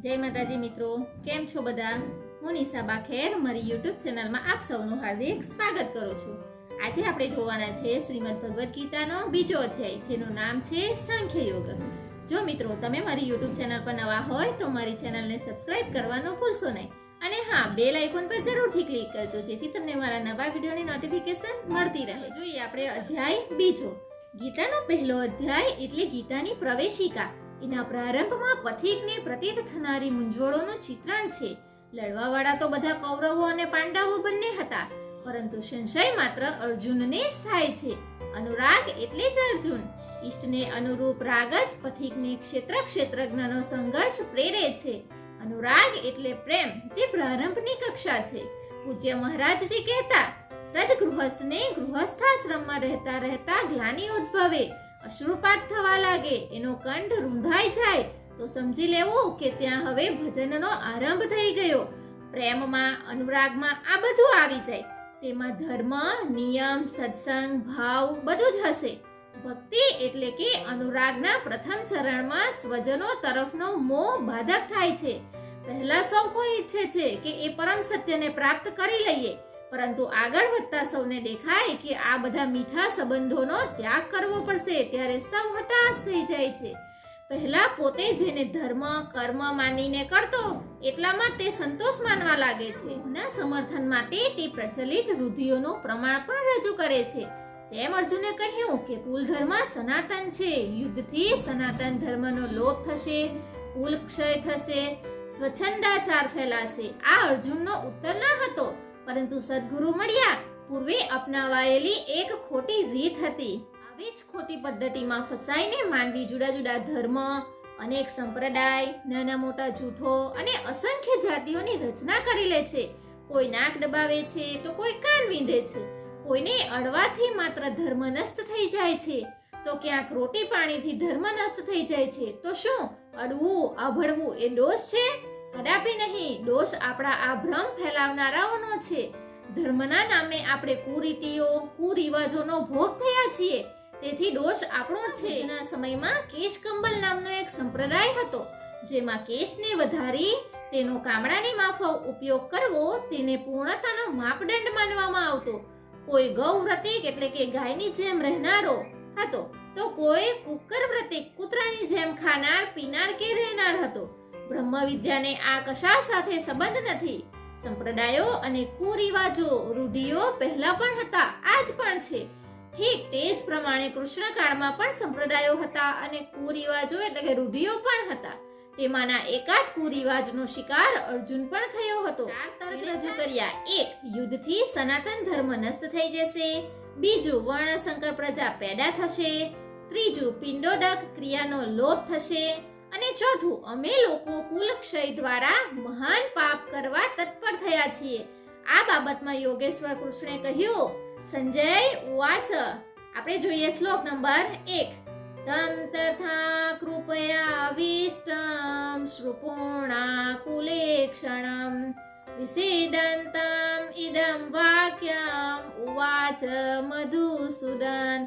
જય માતાજી મિત્રો, કેમ છો બધા? હું નિશા બાખેર મારી યુટ્યુબ ચેનલમાં આપ સૌનું હાર્દિક સ્વાગત કરું છું. આજે આપણે જોવાના છે શ્રીમદ ભગવદ ગીતાનો બીજો અધ્યાય, જેનું નામ છે સાંખ્ય યોગ. જો મિત્રો તમે મારી યુટ્યુબ ચેનલ પર નવા હોય તો મારી ચેનલને સબસ્ક્રાઇબ કરવાનું ભૂલશો નહીં. અને હા, બેલ આઇકોન પર જરૂરથી ક્લિક કરજો, જેથી તમને મારા નવા વિડીયોની નોટિફિકેશન મળતી રહે. જોઈએ આપણે અધ્યાય બીજો. ગીતાનો પહેલો અધ્યાય એટલે ગીતાની પ્રવેશિકા. એના પ્રારંભમાં પથિકને પ્રતીત થનારી મૂંઝવણોનું ચિત્રણ છે. લડવાવાળા તો બધા કૌરવો અને પાંડવો બંને હતા, પરંતુ સંશય માત્ર અર્જુનને જ થાય છે. અનુરાગ એટલે જ અર્જુન. ઈષ્ટને અનુરૂપ રાગ જ પથિકને ક્ષેત્રજ્ઞનો સંઘર્ષ પ્રેરે છે. અનુરાગ એટલે પ્રેમ, જે પ્રારંભની કક્ષા છે. પૂજ્ય મહારાજજી કહેતા, સદગૃહસ્થને ગૃહસ્થાશ્રમમાં રહેતા રહેતા ગ્લાનિ ઉદ્ભવે, અશ્રુપાત થવા લાગે, એનો કંઠ રૂંધાઈ જાય, તો સમજી લેવું કે ત્યાં હવે ભજનનો આરંભ થઈ ગયો. પ્રેમમાં, અનુરાગમાં આ બધું આવી જાય. તેમાં ધર્મ, નિયમ, સત્સંગ, ભાવ બધું જ હશે. ભક્તિ એટલે કે અનુરાગના પ્રથમ ચરણમાં સ્વજનો તરફનો મોહ બાધક થાય છે. પહેલા સૌ કોઈ ઈચ્છે છે કે એ પરમ સત્યને પ્રાપ્ત કરી લઈએ, પરંતુ આગળ વધતા સૌને દેખાય કે આ બધા મીઠા સંબંધોનો ત્યાગ કરવો પડશે, ત્યારે સૌ હતાશ થઈ જાય છે. પહેલા પોતે જેને ધર્મ, કર્મ માનીને કરતો, એટલામાં તે સંતોષ માનવા લાગે છે. એના સમર્થન માટે તે પ્રચલિત રૂઢિઓનું પ્રમાણ પણ રજૂ કરે છે. જેમ અર્જુને કહ્યું કે કુલ ધર્મ સનાતન છે, યુદ્ધથી સનાતન ધર્મનો લોપ થશે, કુલ ક્ષય થશે, સ્વચ્છંદાચાર ફેલાશે. આ અર્જુનનો ઉત્તર ન હતો, પરંતુ સદગુરુ મળ્યા પૂર્વે અપનાવાયેલી એક ખોટી રીત હતી. આવી જ ખોટી પદ્ધતિમાં ફસાઈને માનવી જુદા જુદા ધર્મ, અનેક સંપ્રદાય, નાના મોટા જૂથો અને અસંખ્ય જાતિઓની રચના કરી લે છે. કોઈ નાક દબાવે છે તો કોઈ કાન વીંધે છે. કોઈને અડવાથી માત્ર ધર્મ નષ્ટ થઈ જાય છે, તો ક્યાંક રોટી પાણીથી ધર્મ નષ્ટ થઈ જાય છે. તો શું અડવું, આભળવું એ દોષ છે? કદાપી નહીં. દોષ આપણા આ ભ્રમ ફેલાવનારાઓનો છે. ધર્મના નામે આપણે કુરીતિઓ, કુરિવાજોનો ભોગ થયા છીએ, તેથી દોષ આપણો છે. એના સમયમાં કેશકંબલ નામનો એક સંપ્રદાય હતો, જેમાં કેશને વધારી તેનો કામડાની માફક ઉપયોગ કરવો તેને પૂર્ણતાનો માપદંડ માનવામાં આવતો. કોઈ ગૌવ્રતિક એટલે કે ગાયની જેમ રહેનારો હતો, તો કોઈ કુકર વ્રતિક કૂતરાની જેમ ખાનાર, પીનાર કે રહેનાર હતો. બ્રહ્મ વિદ્યાને આ કશા સાથે સંબંધ નથી. સંપ્રદાયો અને કુરિવાજો, રૂઢિઓ પહેલા પણ હતા, આજ પણ છે. ઠીક તે જ પ્રમાણે કૃષ્ણ કાળમાં પણ સંપ્રદાયો હતા અને કુરિવાજો એટલે કે રૂઢિઓ પણ હતા. તેમાંના એકાદ કુરિવાજનો શિકાર અર્જુન પણ થયો હતો. 4 તર્ક રજૂ કર્યા. 1. યુદ્ધથી સનાતન ધર્મ નષ્ટ થઈ જશે. 2. વર્ણશંકર પ્રજા પેદા થશે. 3. પિંડોદક ક્રિયાનો લોપ થશે. અને 4. અમે લોકો કુલક્ષય દ્વારા મહાન પાપ કરવા તત્પર થયા છીએ. આ બાબતમાં યોગેશ્વર કૃષ્ણે કહ્યું. સંજય ઉવાચ. આપણે જોઈએ શ્લોક નંબર 1. તમ તથા કૃપયા વિષ્ટમ શ્રુપૂર્ણા કુલેક્ષણમ વિષેદંતમ ઇદમ વાક્યમ ઉવાચ મધુસૂદન.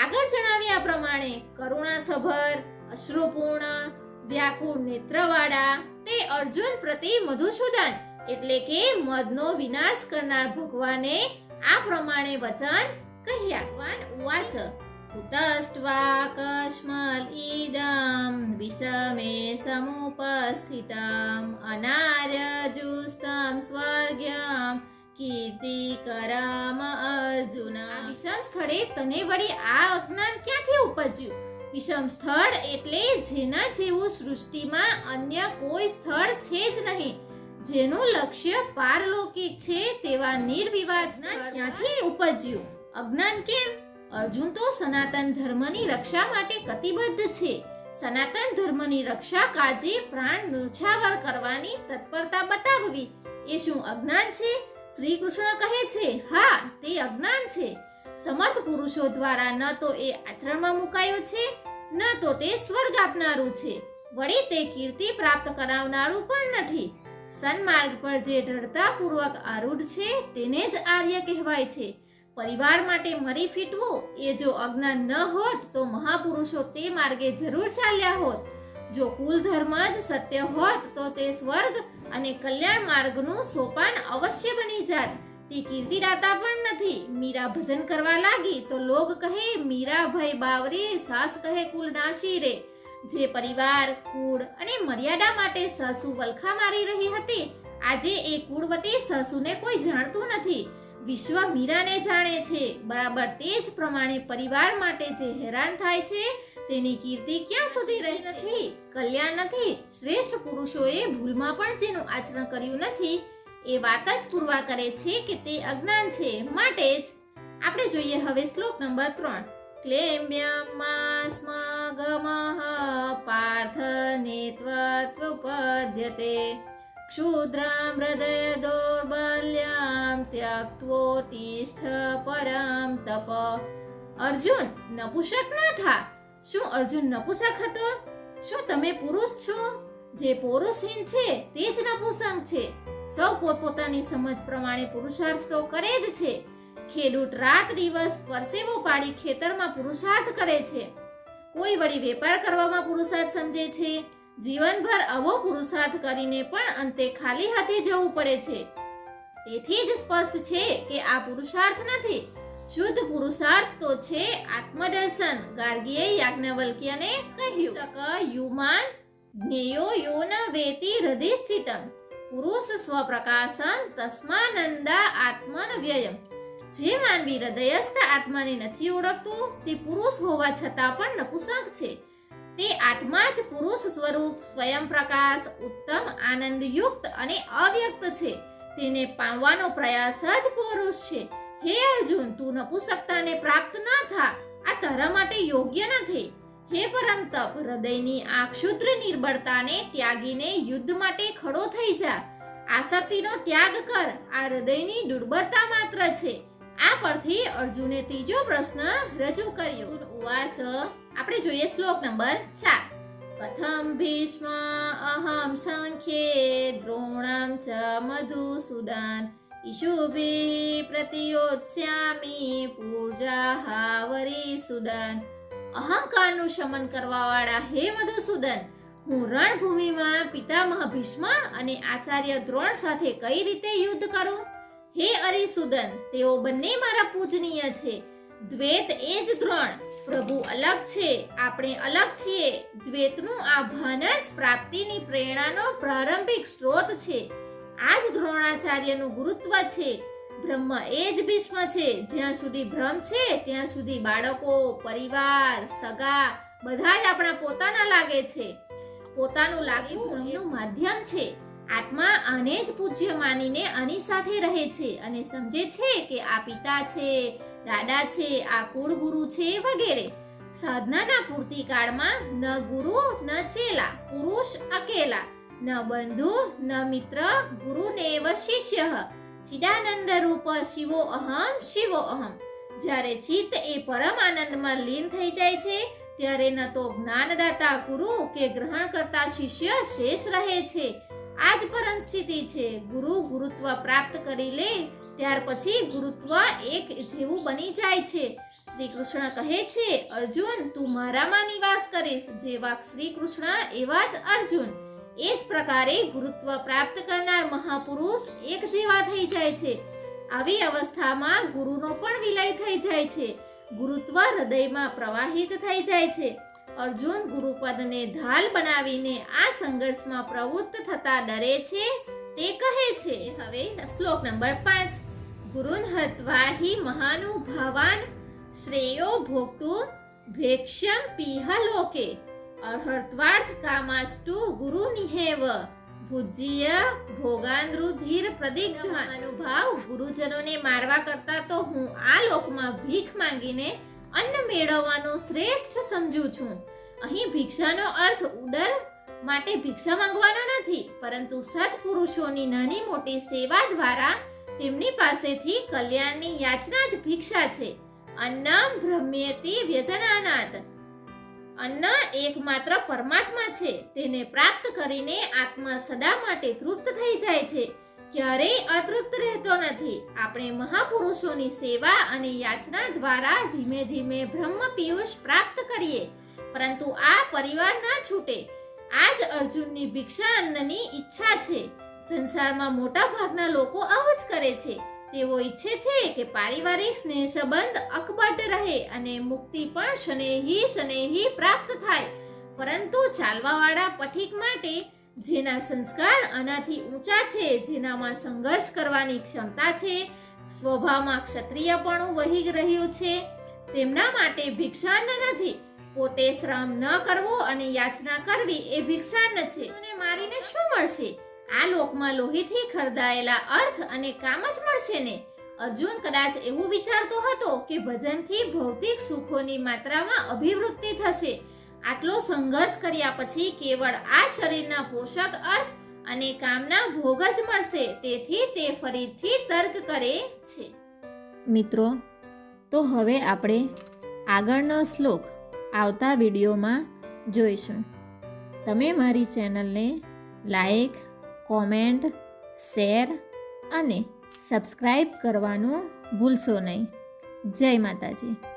આગળ જણાવ્યા પ્રમાણે કરુણાસભર, અશ્રુપૂર્ણ, વ્યાકુળ નેત્રવાળા તે અર્જુન પ્રતિ મધુસૂદન એટલે કે મદનો વિનાશ કરનાર ભગવાને આ પ્રમાણે વચન કહ્યા. ભગવાન ઉવાચ. કુતસ્ત્વા કસ્મલ ઇદમ વિષમે સમુપસ્થિતમ અનાર્યજુસ્તમ સ્વર્ગ્યમ કીર્તિકરમ અર્જુન. વિષમ સ્થળે તને વળી આ અજ્ઞાન ક્યાંથી ઉપજ્યું? વિષમ સ્થળ એટલે જેના જેવું સૃષ્ટિમાં અન્ય કોઈ સ્થળ છે જ નહીં. જેનું લક્ષ્ય પારલૌકિક છે તેવા નિર્વિવાદ ક્યાંથી ઉપજ્યું? અજ્ઞાન કેમ? અર્જુન તો સનાતન ધર્મની રક્ષા માટે કટિબદ્ધ છે. સનાતન ધર્મની રક્ષા કાજે પ્રાણ ન્યોછાવર કરવાની તત્પરતા બતાવવી એ શું અજ્ઞાન છે? શ્રી કૃષ્ણ કહે છે, હા, તે અજ્ઞાન છે. સમર્થ પુરુષો દ્વારા ન તો એ આચરણમાં મુકાયું છે, ન તો તે સ્વર્ગ આપનારું છે, વળી તે કીર્તિ પ્રાપ્ત કરાવનારું પણ નથી. સન્માર્ગ પર જે દ્રઢતાપૂર્વક આરૂઢ છે તેને જ આર્ય કહેવાય છે. પરિવાર માટે મરી ફીટવું એ જો અજ્ઞાન ન હોત તો મહાપુરુષો તે માર્ગે જરૂર ચાલ્યા હોત. જો કુલ ધર્મ જ સત્ય હોત તો તે સ્વર્ગ અને કલ્યાણ માર્ગનું સોપાન અવશ્ય બની જાત. તે કીર્તિદાતા પણ નથી. મીરા ભજન કરવા લાગી તો લોગ કહે મીરા ભય બાવરી, સાસ કહે કુલ નાશી રે. જે પરિવાર, કુળ અને મર્યાદા માટે સાસુ વલખા મારી રહી હતી, આજે એ કુળવતી સાસુને કોઈ જાણતું નથી. વિશ્વ મીરાને જાણે છે. બરાબર તે જ પ્રમાણે પરિવાર માટે જે હેરાન થાય છે તેની કીર્તિ ક્યાં સુધી રહી નથી. કલ્યાણ નથી. શ્રેષ્ઠ પુરુષોએ ભૂલમાં પણ જેનું આચરણ કર્યું નથી એ વાત જ પુરવાર કરે છે કે તે અજ્ઞાન છે. માટે જ આપણે જોઈએ હવે શ્લોક નંબર 3. ક્લેમ્યમાસ્મગમઃ પાર્થ નેત્વત્વપદ્યતે ક્ષુદ્રામ હૃદય દૌર્બલ્યામ ત્યક્ત્વોત્તિષ્ઠ પરમ તપ. અર્જુન, નપુંસક ન થા. શું અર્જુન નપુંસક હતો? શું તમે પુરુષ છો? જે પૌરુષહીન છે તે જ નપુંસક છે. સૌ પોતપોતાની સમજ પ્રમાણે પુરુષાર્થ તો કરે જ છે. ખેડૂત રાત દિવસ પરસેવો પાડી ખેતરમાં પુરુષાર્થ કરે છે. કોઈ વળી વેપાર કરવામાં પુરુષાર્થ સમજે છે. જીવનભર આવો પુરુષાર્થ કરીને પણ અંતે ખાલી હાથે જવું પડે છે. તેથી જ સ્પષ્ટ છે કે આ પુરુષાર્થ નથી. શુદ્ધ પુરુષાર્થ તો છે આત્મદર્શન. ગાર્ગીએ યાજ્ઞવલ્ક્યને કહ્યું યુમાન જ્ઞેયો યો ન વેતિ હૃદય સ્થિતમ પુરુષ સ્વપ્રકાશમ તસ્માનંદા આત્મન વ્યયમ. જે માનવી હૃદયસ્થ આત્માને નથી ઓળખતું તે પુરુષ હોવા છતાં પણ નપુંસક છે. તે આત્મા જ પુરુષ સ્વરૂપ, સ્વયં પ્રકાશ, ઉત્તમ, આનંદયુક્ત અને અવ્યક્ત છે. તેને પામવાનો પ્રયાસ જ પુરુષ છે. હે અર્જુન, તું નપુંસકતાને પ્રાપ્ત ન થા. આ તારા માટે યોગ્ય નથી. હે પરમ તપ, હૃદયની આ ક્ષુદ્ર નિર્બળતાને ત્યાગીને યુદ્ધ માટે ખડો થઈ જા. આસક્તિનો ત્યાગ કર. આ હૃદયની દુર્બળતા માત્ર છે. આ પરથી અર્જુને ત્રીજો પ્રશ્ન રજૂ કર્યો. ઉવાચ. આપણે જોઈએ શ્લોક નંબર 4. કથમ ભીષ્મ અહમ સંખ્યે દ્રોણમ ચ મધુસૂદન ઈશુભિઃ પ્રતિયોત્સ્યામિ પૂજાહાવરી સુદન. અહંકારનું શમન કરવાવાળા હે મધુસૂદન, હું રણભૂમિમાં પિતામહ ભીષ્મ અને આચાર્ય દ્રોણ સાથે કઈ રીતે યુદ્ધ કરું? હે અરિસુદન, તેઓ બંને મારા પૂજનીય છે. દ્વૈત એ જ દ્રોણ. પ્રભુ અલગ છે, આપણે અલગ છીએ. દ્વૈતનું આ ભાન જ પ્રાપ્તિની પ્રેરણાનો પ્રારંભિક સ્ત્રોત છે. આ જ દ્રોણાચાર્યનું ગુરુત્વ છે. બ્રહ્મ એ જ ભીષ્મ છે. જ્યાં સુધી ભ્રમ છે ત્યાં સુધી બાળકો, પરિવાર, સગા બધા જ આપણા પોતાના લાગે છે. પોતાનું લાગવું એનું માધ્યમ છે. આત્મા આને જ પૂજ્ય માનીને આની સાથે રહે છે અને સમજે છે કે આ પિતા છે, દાદા છે, આ કુળગુરુ છે વગેરે. સાધનાના પૂર્તિ કાળમાં ન ગુરુ ન ચેલા, પુરુષ અકેલા, ન બંધુ ન મિત્ર, ગુરુનેવ શિષ્ય, ચિદાનંદ રૂપ શિવો અહમ શિવો અહમ. જ્યારે ચિત્ત એ પરમ આનંદમાં લીન થઈ જાય છે ત્યારે ન તો જ્ઞાનદાતા ગુરુ કે ગ્રહણ કરતા શિષ્ય શેષ રહે છે. આ જ પરમ સ્થિતિ છે. ગુરુ ગુરુત્વ પ્રાપ્ત કરી લે ત્યાર પછી ગુરુત્વ એક જેવું બની જાય છે. શ્રી કૃષ્ણ કહે છે, અર્જુન, તું મારામાં નિવાસ કરીશ. જેવા શ્રી કૃષ્ણ એવા જ અર્જુન. એ જ પ્રકારે ગુરુત્વ પ્રાપ્ત કરનાર મહાપુરુષ એક જેવા થઈ જાય છે. આવી અવસ્થામાં ગુરુનો પણ વિલય થઈ જાય છે. ગુરુત્વ હૃદયમાં પ્રવાહિત થઈ જાય છે. અર્જુન ગુરુપદને ઢાલ બનાવીને આ સંઘર્ષમાં પ્રવૃત્ત થતા ડરે છે. તે કહે છે. હવે શ્લોક નંબર 5. ગુરુન હત્વા હિ મહાનુભાવાન શ્રેયો ભોક્તુ ભેક્ષ્યમ પીહ લોકે અહર્ત્વાર્થ કામાસ્તુ ગુરુ નિહેવ ભુજ્ય ભોગાનૃધિર પ્રદિગ્ધ. અનુભાવ, ગુરુજનોને મારવા કરતા તો હું આ લોકમાં ભીખ માંગીને અન્ન મેળવવાનું શ્રેષ્ઠ સમજુ છું. અહીં ભિક્ષાનો અર્થ ઉદર માટે ભિક્ષા માંગવાનો નથી, પરંતુ સત્પુરુષોની નાની મોટી સેવા દ્વારા તેમની પાસેથી કલ્યાણની યાચના જ ભિક્ષા છે. અન્નમ બ્રહ્મ્યતિ વ્યજનાનાત. અન્ન એકમાત્ર પરમાત્મા છે. તેને પ્રાપ્ત કરીને આત્મા સદા માટે તૃપ્ત થઈ જાય છે, ક્યારેય અતૃપ્ત રહેતો નથી. આપણે મહાપુરુષોની સેવા અને યાચના દ્વારા ધીમે ધીમે બ્રહ્મ પિયુષ પ્રાપ્ત કરીએ, પરંતુ આ પરિવાર ના છૂટે. આ જ અર્જુનની ભિક્ષા અન્નની ઈચ્છા છે. સંસારમાં મોટા ભાગના લોકો આવું જ કરે છે. તેઓ ઈચ્છે છે કે પારિવારિક સ્નેહ સંબંધ અકબટ રહે અને મુક્તિ પણ શનેહી શનેહી પ્રાપ્ત થાય. પરંતુ ચાલવાવાળા પથિક માટે, જેના સંસ્કાર આનાથી ઊંચા છે, જેનામાં સંઘર્ષ કરવાની ક્ષમતા છે, સ્વભાવમાં ક્ષત્રિયપણું વહી રહ્યું છે, તેમના માટે ભિક્ષાન્ન નથી. પોતે શ્રમ ન કરવો અને યાચના કરવી એ ભિક્ષાન્ન છે. અને મારીને શું મળશે? આ લોકમાં લોહીથી ખરદાયેલા અર્થ અને કામ જ મળશે ને. અર્જુન કદાચ એવું વિચારતો હતો કે ભજનથી ભૌતિક સુખોની માત્રામાં અભિવૃદ્ધિ થશે. આટલો સંઘર્ષ કર્યા પછી કેવળ આ શરીરના પોષક અર્થ અને કામના ભોગ જ મળશે. તેથી તે ફરીથી તર્ક કરે છે. મિત્રો, તો હવે આપણે આગળનો શ્લોક આવતા વિડીયોમાં જોઈશું. તમે મારી ચેનલને લાઈક, કોમેન્ટ, શેર અને સબસ્ક્રાઈબ કરવાનું ભૂલશો નહીં. જય માતાજી.